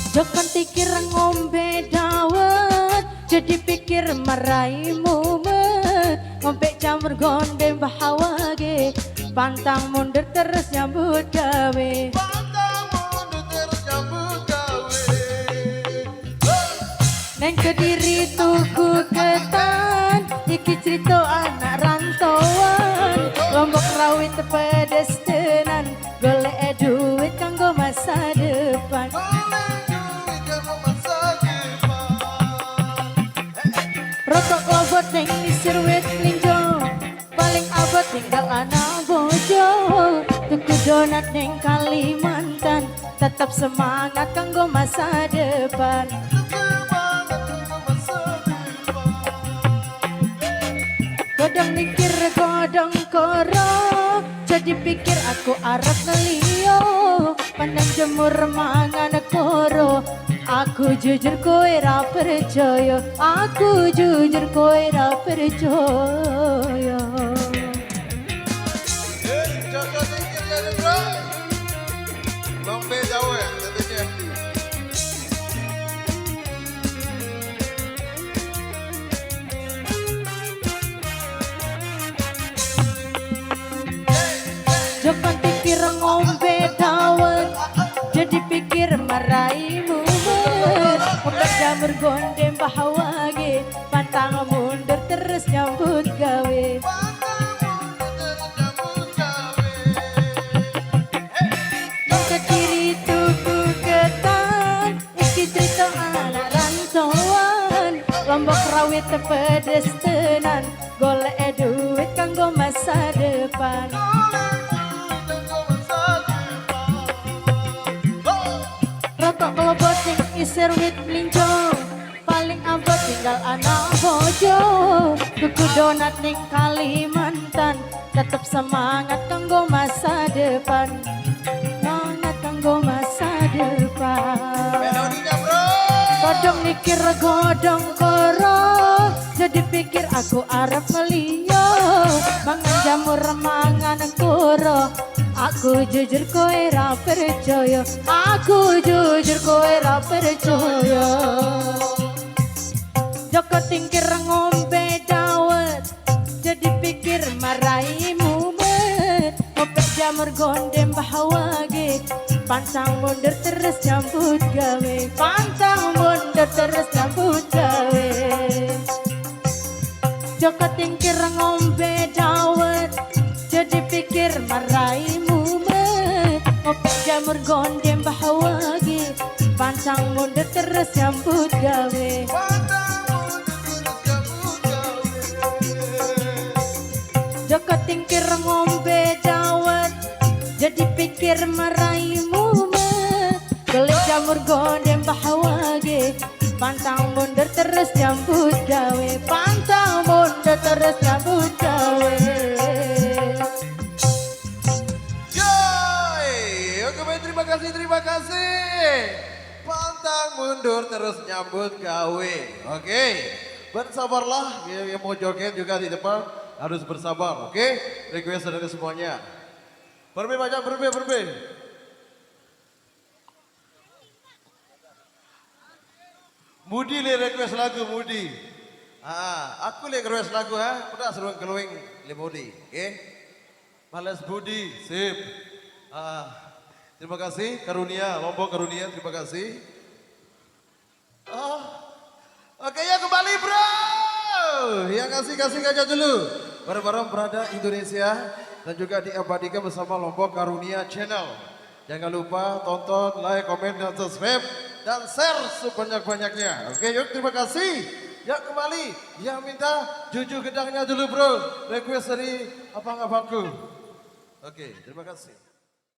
Jokon tikir ngombe dawet, jadi pikir marai mumet. Ngombe campur gonde bahawage, pantang mundur terus nyambut gawe. Neng Kediri tuku ketan, iki cerita anak rantauan. Lombok rawit pedes tenan, golek duit kanggo masa depan. Rotok lobot neng nisir wit linjo, paling abot tinggal anak bojo. Tuku donat neng Kalimantan, tetap semangat kanggo masa depan. Godong mikir godong koro, jadi pikir aku arep ngeliyo. Pandang jemur mangan koro, aku jujur kowe ra percaya. Aku jujur kowe ra percaya. Jojo pikir jadi bro, lombe jawa tentunya. Jokon pikir ngombe dawet, jadi pikir marai mumet. Udah jamur gonde bahawage, pantang mundur terus nyambut gawe. Neng Kediri tuku ketan, iki cerita anak rantauan. Lombok rawit pedes tenan, golek duit kanggo masa depan. Rotok lobot sing isir wit melinjo, paling abot tinggal anak bojo. Tuku donat ning Kalimantan, tetep semangat kanggo masa depan. Semangat kanggo masa depan. Melodinya bro. Godong mikir godong koro, jadi pikir aku arep ngeliyo. Mangan jamur mangan koro, aku jujur kowe ra percaya. Aku jujur kowe ra percaya. Joko tingkir ngombe dawet, jadi pikir marai mumet. Ngopek jamur gonde bahawage, pantang mundur terus nyambut gawe. Pantang mundur terus nyambut gawe. Joko tingkir ngombe dawet, jadi pikir marai mumet. Ngopek jamur gonde bahawage, pantang mundur terus nyambut gawe. Joko tingkir ngombe dawet, jadi pikir marai mumet. Golek jamur gonde bahawage, pantang mundur terus nyambut gawe. Pantang mundur terus nyambut gawe. Joy, oke baik, terima kasih. Pantang mundur terus nyambut gawe. Oke, bersabarlah. Yang mau joget juga di depan harus bersabar. Oke, request dari semuanya. Berbe banyak berbe. Mudi le request lagu Mudi. Aku le request lagu ha. Udah seru keluing le Mudi. Oke. Balas Budi, sip. Terima kasih Karunia, Lombok Karunia, terima kasih. Oke ya kembali bro. Yang kasih aja dulu. Bareng-bareng berada Indonesia dan juga diabadikan bersama Lombok Karunia Channel. Jangan lupa tonton, like, komen, dan subscribe dan share sebanyak-banyaknya. Oke yuk terima kasih. Ya kembali, yang minta Juju Gedangnya dulu bro. Request dari abang-abangku. Oke terima kasih.